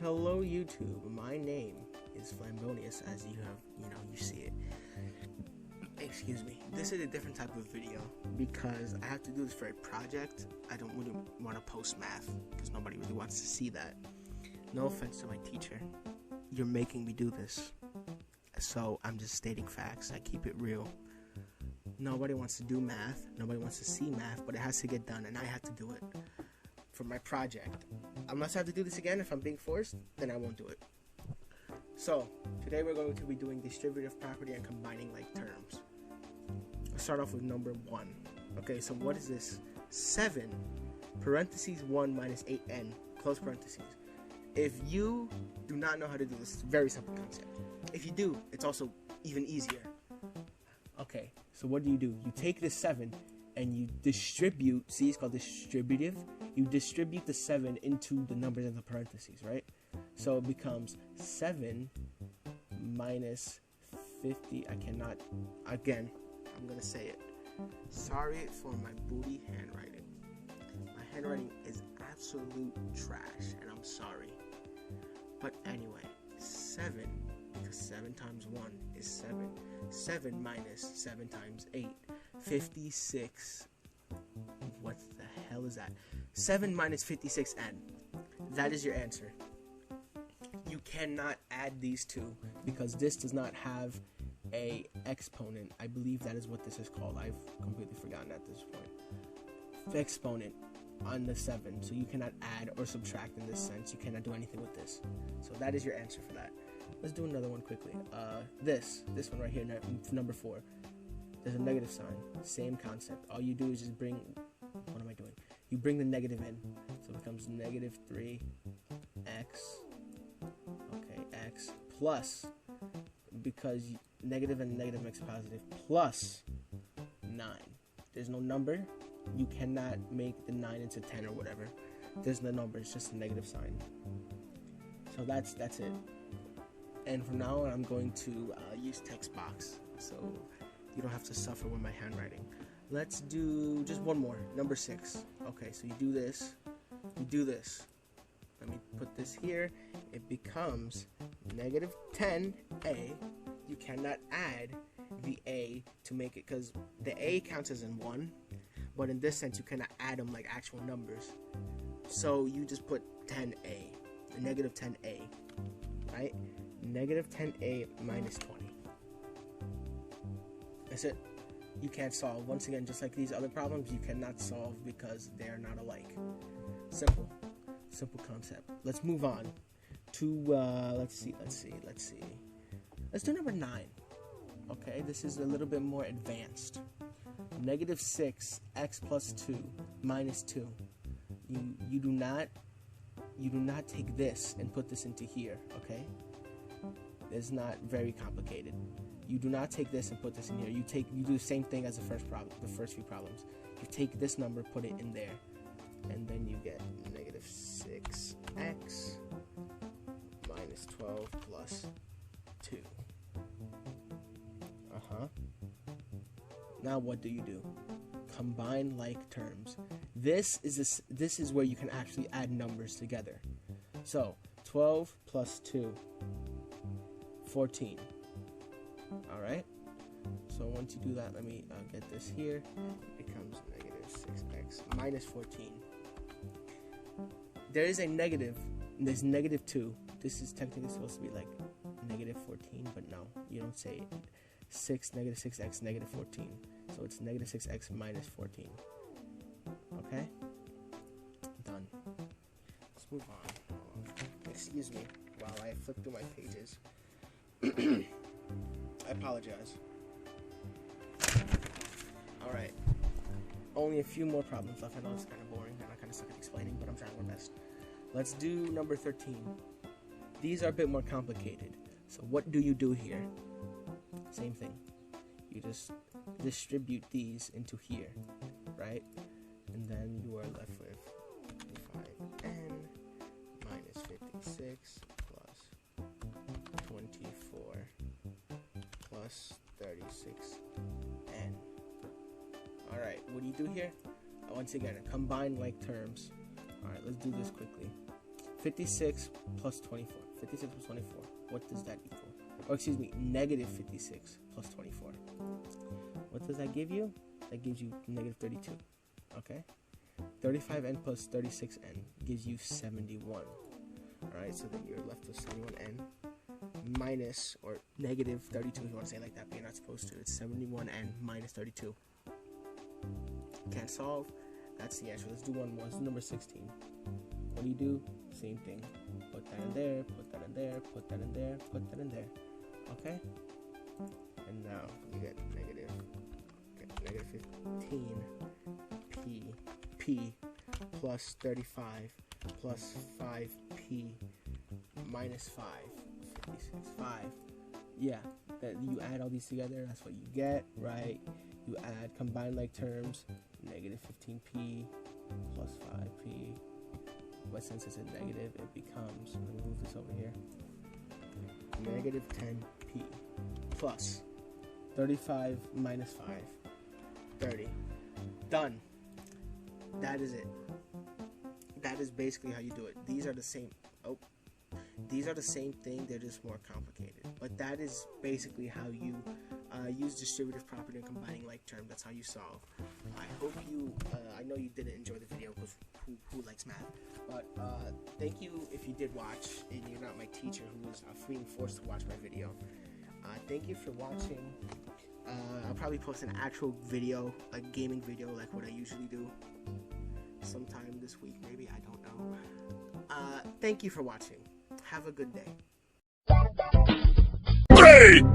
Hello YouTube, my name is Flambonius, as you see it. Excuse me. This is a different type of video because I have to do this for a project. I don't really want to post math because nobody really wants to see that. No offense to my teacher. You're making me do this. So I'm just stating facts. I keep it real. Nobody wants to do math. Nobody wants to see math, but it has to get done and I have to do it for my project. Unless I have to do this again, if I'm being forced, then I won't do it. So, today we're going to be doing distributive property and combining like terms. Let's start off with number 1. Okay, so what is this? 7 parentheses 1 minus 8n close parentheses. If you do not know how to do this, it's a very simple concept. If you do, it's also even easier. Okay, so what do? You take this 7 and you distribute, see, it's called distributive. You distribute the 7 into the numbers in the parentheses, right? So it becomes 7 minus 50. I'm going to say it. Sorry for my booty handwriting. My handwriting is absolute trash, and I'm sorry. But anyway, 7, because 7 times 1 is 7. 7 minus 7 times 8, 56. What the hell is that? 7 minus 56n. That is your answer. You cannot add these two because this does not have a exponent. I believe that is what this is called. I've completely forgotten at this point. Exponent on the 7. So you cannot add or subtract in this sense. You cannot do anything with this. So that is your answer for that. Let's do another one quickly. This one right here, number 4. There's a negative sign. Same concept. All you do is just bring... What am I doing? You bring the negative in. So it becomes negative 3x. Okay, x plus, because negative and negative makes positive, plus 9. There's no number. You cannot make the 9 into 10 or whatever. There's no number. It's just a negative sign. So that's it. And from now on, I'm going to use text box, so you don't have to suffer with my handwriting. Let's do just one more, number 6. Okay, so you do this. Let me put this here. It becomes negative 10a. You cannot add the a to make it, because the a counts as in 1, but in this sense, you cannot add them like actual numbers. So you just put 10a, negative 10a, right? Negative 10a minus 20. That's it. You can't solve. Once again, just like these other problems, you cannot solve because they are not alike. Simple concept. Let's move on to let's see. Let's do number 9. Okay, this is a little bit more advanced. Negative 6 x plus 2 minus 2. You do not take this and put this into here. Okay, it's not very complicated. You do not take this and put this in here. You do the same thing as the first few problems. You take this number, put it in there, and then you get negative 6x minus 12 plus 2. Now what do? Combine like terms. This is where you can actually add numbers together. So 12 plus 2, 14. Alright, so once you do that, let me get this here. It becomes negative 6x minus 14. There is a negative, and there's negative 2. This is technically supposed to be like negative 14, but no, you don't say it. Negative 6x, negative 14. So it's negative 6x minus 14. Okay? Done. Let's move on. Excuse me while I flip through my pages. I apologize. Alright. Only a few more problems left. I know it's kind of boring and I kind of suck at explaining, but I'm trying my best. Let's do number 13. These are a bit more complicated. So what do you do here? Same thing. You just distribute these into here, right? And then you are left with 5n minus 56 plus 24 plus 36n. Alright, what do you do here? Once again, combine like terms. Alright, let's do this quickly. 56 plus 24. 56 plus 24. What does that equal? Or excuse me, negative 56 plus 24. What does that give you? That gives you negative 32. Okay? 35n plus 36n gives you 71. Alright, so then you're left with 71n minus, or negative 32 if you want to say it like that, but you're not supposed to. It's 71n minus 32. Can't solve. That's the answer. Let's do one more. Let's do number 16. What do? Same thing. Put that in there, put that in there, put that in there, put that in there. Okay? And now you get negative 15p plus 35 plus 5p minus 5. 56, 5. Yeah, that you add all these together, that's what you get, right? You add combined like terms, negative 15p plus 5p. But since it's a negative, it becomes, let me move this over here, negative 10p plus 35 minus 5, 30. Done. That is it. That is basically how you do it. These are the same. These are the same thing. They're just more complicated. But that is basically how you use distributive property and combining like terms. That's how you solve. I hope you. I know you didn't enjoy the video because who likes math? But thank you if you did watch, and you're not my teacher who was being forced to watch my video. Thank you for watching. I'll probably post an actual video, like gaming video, like what I usually do, sometime this week, maybe, I don't know. Thank you for watching. Have a good day.